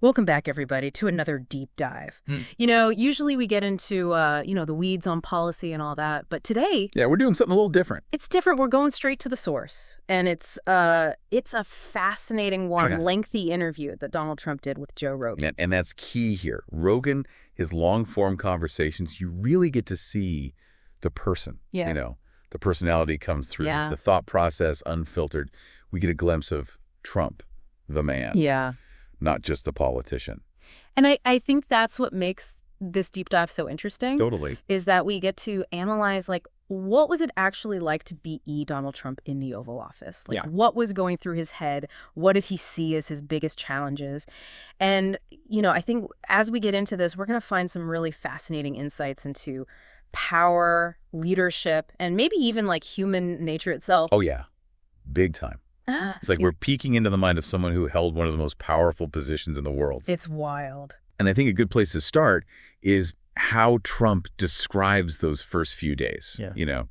Welcome back, everybody, to another deep dive. Usually we get into, the weeds on policy and all that, but today... Yeah, we're doing something a little different. It's different. We're going straight to the source, and it's a fascinating one, lengthy interview that Donald Trump did with Joe Rogan. And that's key here. Rogan, his long-form conversations, you really get to see the person. Yeah. The personality comes through. Yeah. The thought process, unfiltered. We get a glimpse of Trump, the man. Yeah. Not just the politician. And I think that's what makes this deep dive so interesting. Totally. Is that we get to analyze, what was it actually like to be Donald Trump in the Oval Office? What was going through his head? What did he see as his biggest challenges? And, I think as we get into this, we're going to find some really fascinating insights into power, leadership, and maybe even human nature itself. Oh, yeah. Big time. It's like we're peeking into the mind of someone who held one of the most powerful positions in the world. It's wild. And I think a good place to start is how Trump describes those first few days. Yeah.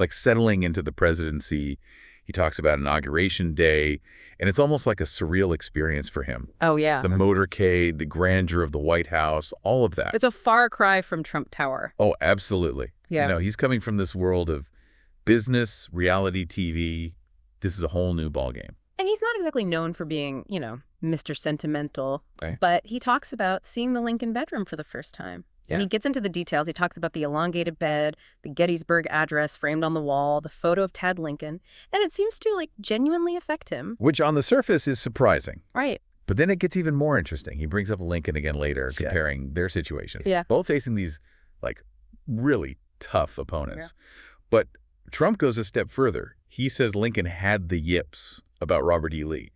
Settling into the presidency. He talks about Inauguration Day, and it's almost like a surreal experience for him. Oh, yeah. The motorcade, the grandeur of the White House, all of that. It's a far cry from Trump Tower. Oh, absolutely. Yeah. He's coming from this world of business, reality TV. This is a whole new ballgame. And he's not exactly known for being, Mr. Sentimental, Okay. but he talks about seeing the Lincoln bedroom for the first time. Yeah. And he gets into the details. He talks about the elongated bed, the Gettysburg Address framed on the wall, the photo of Ted Lincoln, and it seems to, genuinely affect him. Which on the surface is surprising. Right. But then it gets even more interesting. He brings up Lincoln again later, comparing their situations. Yeah. Both facing these, really tough opponents. Yeah. But Trump goes a step further. He says Lincoln had the yips about Robert E. Lee.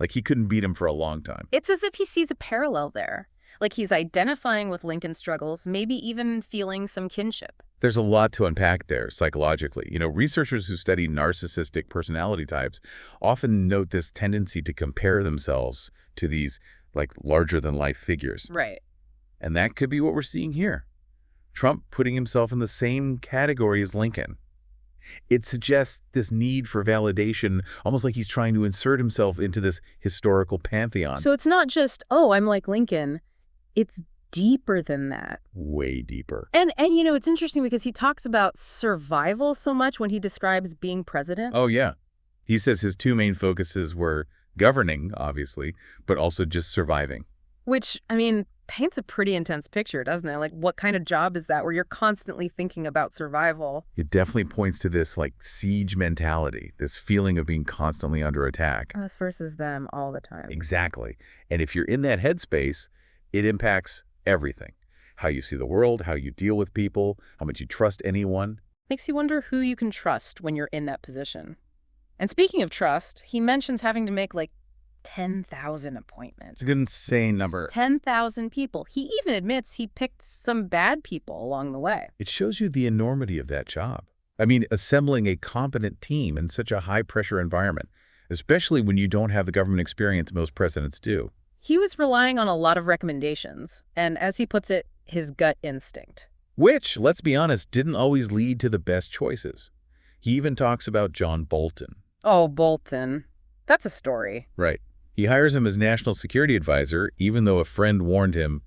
He couldn't beat him for a long time. It's as if he sees a parallel there. He's identifying with Lincoln's struggles, maybe even feeling some kinship. There's a lot to unpack there psychologically. Researchers who study narcissistic personality types often note this tendency to compare themselves to these, larger-than-life figures. Right. And that could be what we're seeing here. Trump putting himself in the same category as Lincoln. It suggests this need for validation, almost like he's trying to insert himself into this historical pantheon. So it's not just, I'm like Lincoln. It's deeper than that. Way deeper. And it's interesting because he talks about survival so much when he describes being president. Oh, yeah. He says his two main focuses were governing, obviously, but also just surviving. Which, paints a pretty intense picture, doesn't it? What kind of job is that where you're constantly thinking about survival? It definitely points to this, siege mentality, this feeling of being constantly under attack. Us versus them all the time. Exactly. And if you're in that headspace, it impacts everything. How you see the world, how you deal with people, how much you trust anyone. Makes you wonder who you can trust when you're in that position. And speaking of trust, he mentions having to make 10,000 appointments. It's an insane number. 10,000 people. He even admits he picked some bad people along the way. It shows you the enormity of that job. Assembling a competent team in such a high-pressure environment, especially when you don't have the government experience most presidents do. He was relying on a lot of recommendations, and as he puts it, his gut instinct. Which, let's be honest, didn't always lead to the best choices. He even talks about John Bolton. Oh, Bolton. That's a story. Right. He hires him as national security advisor, even though a friend warned him,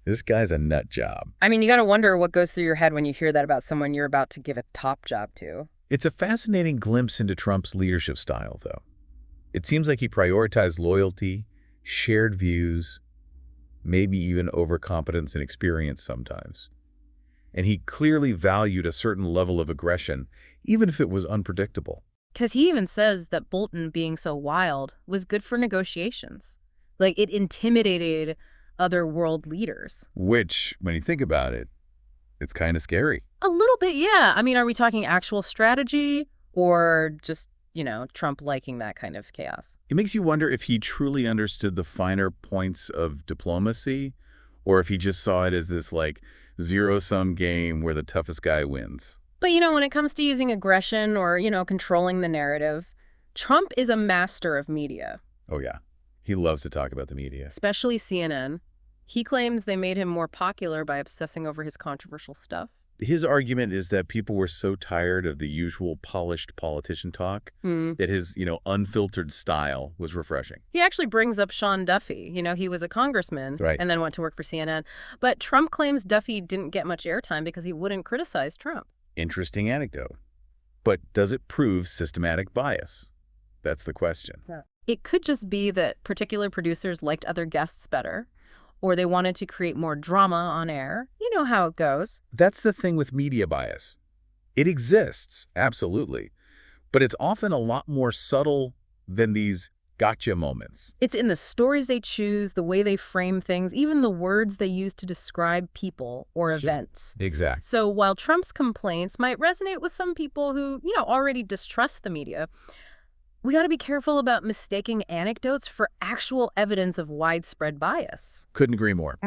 this guy's a nut job. You got to wonder what goes through your head when you hear that about someone you're about to give a top job to. It's a fascinating glimpse into Trump's leadership style, though. It seems like he prioritized loyalty, shared views, maybe even overcompetence and experience sometimes. And he clearly valued a certain level of aggression, even if it was unpredictable. Because he even says that Bolton being so wild was good for negotiations. It intimidated other world leaders. Which, when you think about it, it's kind of scary. A little bit, yeah. Are we talking actual strategy or just, Trump liking that kind of chaos? It makes you wonder if he truly understood the finer points of diplomacy, or if he just saw it as this, zero-sum game where the toughest guy wins. But, when it comes to using aggression or, controlling the narrative, Trump is a master of media. Oh, yeah. He loves to talk about the media. Especially CNN. He claims they made him more popular by obsessing over his controversial stuff. His argument is that people were so tired of the usual polished politician talk that his, unfiltered style was refreshing. He actually brings up Sean Duffy. He was a congressman and then went to work for CNN. But Trump claims Duffy didn't get much airtime because he wouldn't criticize Trump. Interesting anecdote. But does it prove systematic bias? That's the question. Yeah. It could just be that particular producers liked other guests better, or they wanted to create more drama on air. You know how it goes. That's the thing with media bias. It exists, absolutely. But it's often a lot more subtle than these gotcha moments. It's in the stories they choose, the way they frame things, even the words they use to describe people or events. Exactly. So while Trump's complaints might resonate with some people who, already distrust the media, we got to be careful about mistaking anecdotes for actual evidence of widespread bias. Couldn't agree more.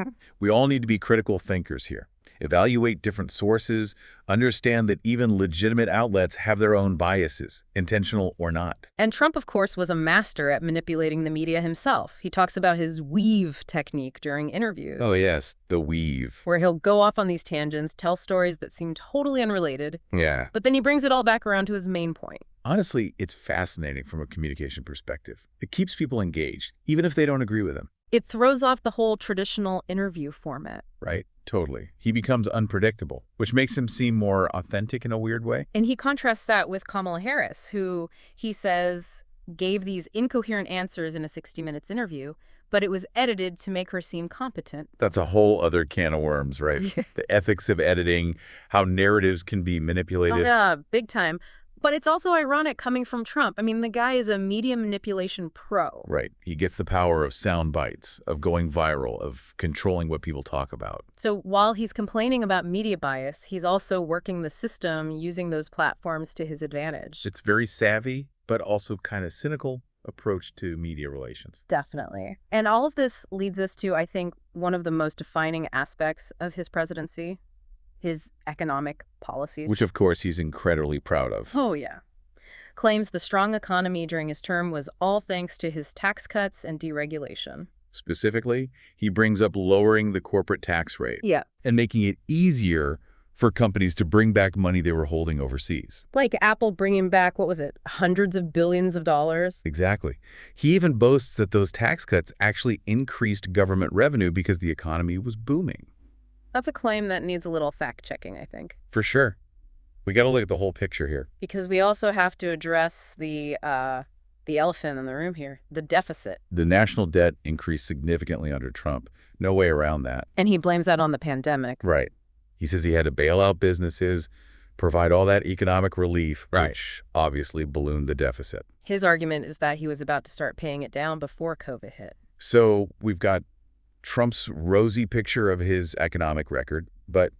We all need to be critical thinkers here. Evaluate different sources, understand that even legitimate outlets have their own biases, intentional or not. And Trump, of course, was a master at manipulating the media himself. He talks about his weave technique during interviews. Oh, yes, the weave. Where he'll go off on these tangents, tell stories that seem totally unrelated. Yeah. But then he brings it all back around to his main point. Honestly, it's fascinating from a communication perspective. It keeps people engaged, even if they don't agree with him. It throws off the whole traditional interview format. Right, totally. He becomes unpredictable, which makes him seem more authentic in a weird way. And he contrasts that with Kamala Harris, who he says gave these incoherent answers in a 60 Minutes interview, but it was edited to make her seem competent. That's a whole other can of worms, right? The ethics of editing, how narratives can be manipulated. Oh, yeah, big time. But it's also ironic coming from Trump. I mean, the guy is a media manipulation pro. Right. He gets the power of sound bites, of going viral, of controlling what people talk about. So while he's complaining about media bias, he's also working the system using those platforms to his advantage. It's very savvy, but also kind of cynical approach to media relations. Definitely. And all of this leads us to, I think, one of the most defining aspects of his presidency. His economic policies. Which, of course, he's incredibly proud of. Oh, yeah. Claims the strong economy during his term was all thanks to his tax cuts and deregulation. Specifically, he brings up lowering the corporate tax rate. Yeah. And making it easier for companies to bring back money they were holding overseas. Like Apple bringing back, what was it, hundreds of billions of dollars? Exactly. He even boasts that those tax cuts actually increased government revenue because the economy was booming. That's a claim that needs a little fact-checking, I think. For sure. We got to look at the whole picture here. Because we also have to address the elephant in the room here, the deficit. The national debt increased significantly under Trump. No way around that. And he blames that on the pandemic. Right. He says he had to bail out businesses, provide all that economic relief, which obviously ballooned the deficit. His argument is that he was about to start paying it down before COVID hit. So we've got Trump's rosy picture of his economic record, but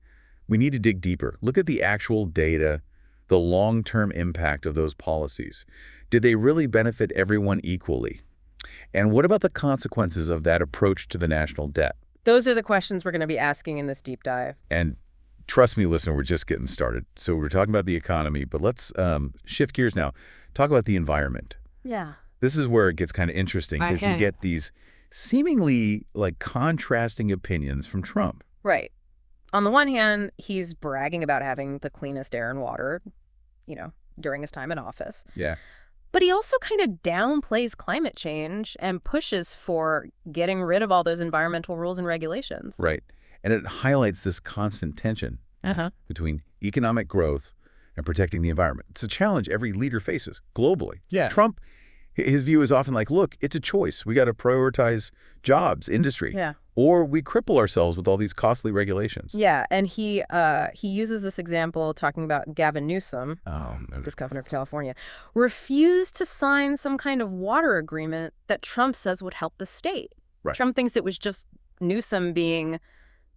we need to dig deeper. Look at the actual data, the long-term impact of those policies. Did they really benefit everyone equally? And what about the consequences of that approach to the national debt? Those are the questions we're going to be asking in this deep dive. And trust me, listener, we're just getting started. So we're talking about the economy, but let's shift gears now. Talk about the environment. Yeah. This is where it gets kind of interesting because you get these seemingly contrasting opinions from Trump. Right. On the one hand, he's bragging about having the cleanest air and water, during his time in office. Yeah. But he also kind of downplays climate change and pushes for getting rid of all those environmental rules and regulations. Right. And it highlights this constant tension between economic growth and protecting the environment. It's a challenge every leader faces globally. Yeah. Trump, his view is often like, look, it's a choice. We got to prioritize jobs, industry, or we cripple ourselves with all these costly regulations. Yeah, and he uses this example talking about Gavin Newsom, this governor of California, refused to sign some kind of water agreement that Trump says would help the state. Right. Trump thinks it was just Newsom being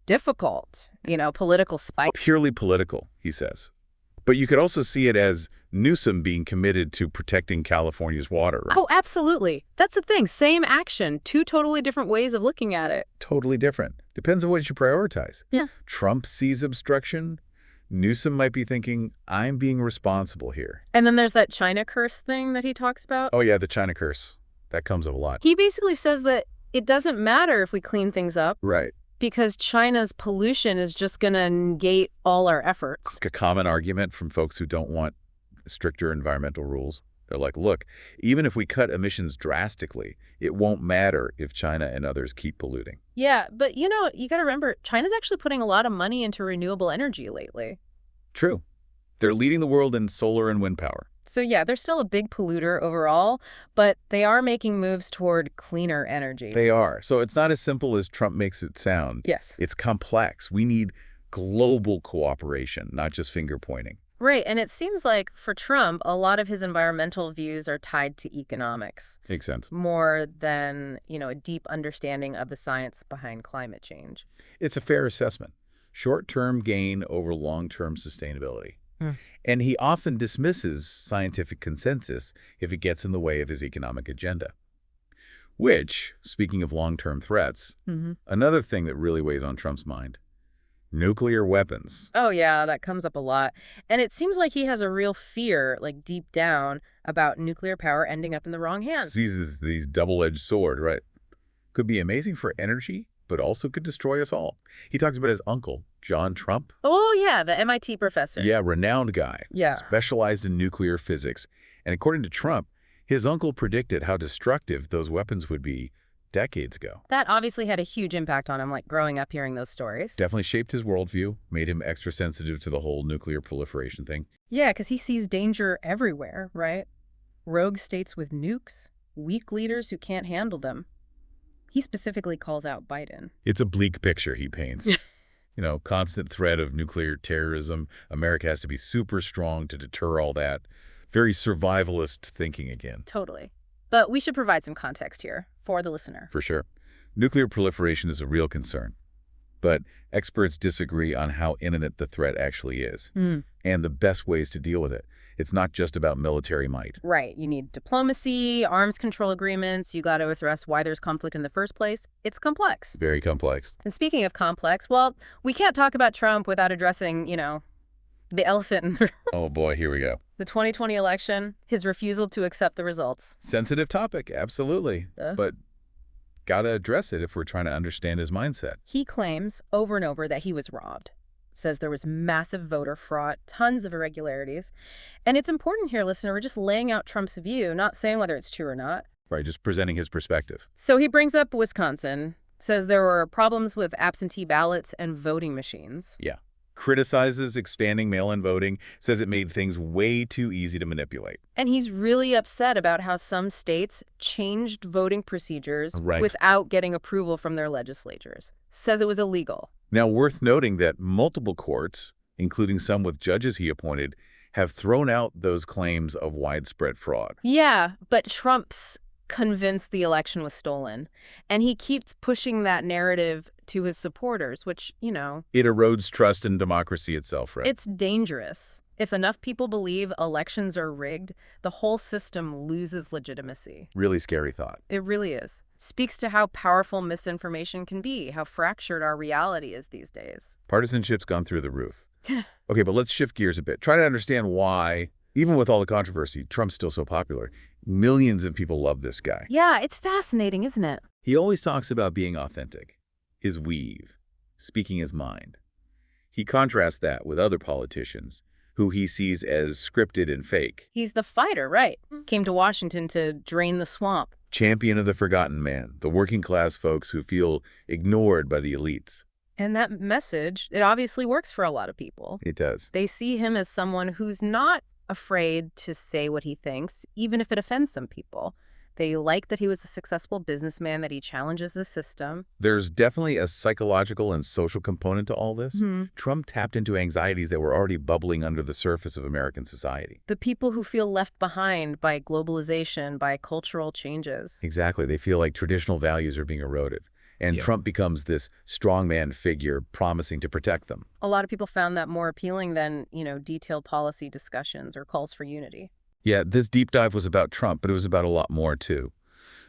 difficult, political spite. Purely political, he says. But you could also see it as Newsom being committed to protecting California's water. Right? Oh, absolutely. That's the thing. Same action, two totally different ways of looking at it. Totally different. Depends on what you prioritize. Yeah. Trump sees obstruction. Newsom might be thinking, I'm being responsible here. And then there's that China curse thing that he talks about. Oh, yeah, the China curse. That comes up a lot. He basically says that it doesn't matter if we clean things up. Right. Because China's pollution is just going to negate all our efforts. A common argument from folks who don't want stricter environmental rules. They're like, look, even if we cut emissions drastically, it won't matter if China and others keep polluting. Yeah, but you got to remember, China's actually putting a lot of money into renewable energy lately. True. They're leading the world in solar and wind power. So yeah, they're still a big polluter overall, but they are making moves toward cleaner energy. They are. So it's not as simple as Trump makes it sound. Yes. It's complex. We need global cooperation, not just finger pointing. Right, and it seems like for Trump, a lot of his environmental views are tied to economics. Makes sense. More than, a deep understanding of the science behind climate change. It's a fair assessment. Short-term gain over long-term sustainability. And he often dismisses scientific consensus if it gets in the way of his economic agenda. Which, speaking of long-term threats, another thing that really weighs on Trump's mind, nuclear weapons. Oh, yeah, that comes up a lot. And it seems like he has a real fear, like deep down, about nuclear power ending up in the wrong hands. Sees these double-edged sword, right? Could be amazing for energy, but also could destroy us all. He talks about his uncle, John Trump. Oh, yeah, the MIT professor. Yeah, renowned guy. Yeah. Specialized in nuclear physics. And according to Trump, his uncle predicted how destructive those weapons would be decades ago. That obviously had a huge impact on him, like growing up hearing those stories. Definitely shaped his worldview, made him extra sensitive to the whole nuclear proliferation thing. Yeah, because he sees danger everywhere, right? Rogue states with nukes, weak leaders who can't handle them. He specifically calls out Biden. It's a bleak picture he paints. Constant threat of nuclear terrorism. America has to be super strong to deter all that. Very survivalist thinking again. Totally. But we should provide some context here for the listener. For sure. Nuclear proliferation is a real concern. But experts disagree on how imminent the threat actually is and the best ways to deal with it. It's not just about military might. Right. You need diplomacy, arms control agreements. You got to address why there's conflict in the first place. It's complex. Very complex. And speaking of complex, well, we can't talk about Trump without addressing, the elephant in the room. Oh, boy, here we go. The 2020 election, his refusal to accept the results. Sensitive topic, absolutely. But gotta address it if we're trying to understand his mindset. He claims over and over that he was robbed. Says there was massive voter fraud, tons of irregularities. And it's important here, listener, we're just laying out Trump's view, not saying whether it's true or not. Right, just presenting his perspective. So he brings up Wisconsin, says there were problems with absentee ballots and voting machines. Yeah. Criticizes expanding mail-in voting, says it made things way too easy to manipulate. And he's really upset about how some states changed voting procedures without getting approval from their legislatures. Says it was illegal. Now, worth noting that multiple courts, including some with judges he appointed, have thrown out those claims of widespread fraud. Yeah, but Trump's convinced the election was stolen. And he keeps pushing that narrative to his supporters, which, It erodes trust in democracy itself, right? It's dangerous. If enough people believe elections are rigged, the whole system loses legitimacy. Really scary thought. It really is. Speaks to how powerful misinformation can be, how fractured our reality is these days. Partisanship's gone through the roof. Okay, but let's shift gears a bit. Try to understand why, even with all the controversy, Trump's still so popular. Millions of people love this guy. Yeah, it's fascinating, isn't it? He always talks about being authentic, his weave, speaking his mind. He contrasts that with other politicians who he sees as scripted and fake. He's the fighter, right? Came to Washington to drain the swamp. Champion of the forgotten man, the working class folks who feel ignored by the elites. And that message, it obviously works for a lot of people. It does. They see him as someone who's not afraid to say what he thinks, even if it offends some people. They like that he was a successful businessman, that he challenges the system. There's definitely a psychological and social component to all this. Trump tapped into anxieties that were already bubbling under the surface of American society. The people who feel left behind by globalization, by cultural changes. Exactly. They feel like traditional values are being eroded. And Trump becomes this strongman figure promising to protect them. A lot of people found that more appealing than, detailed policy discussions or calls for unity. Yeah, this deep dive was about Trump, but it was about a lot more, too.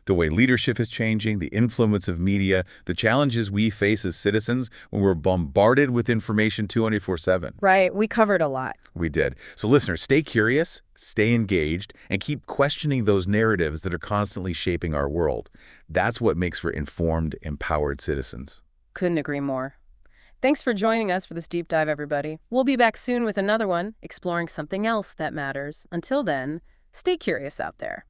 The way leadership is changing, the influence of media, the challenges we face as citizens when we're bombarded with information 24/7. Right. We covered a lot. We did. So listeners, stay curious, stay engaged, and keep questioning those narratives that are constantly shaping our world. That's what makes for informed, empowered citizens. Couldn't agree more. Thanks for joining us for this deep dive, everybody. We'll be back soon with another one, exploring something else that matters. Until then, stay curious out there.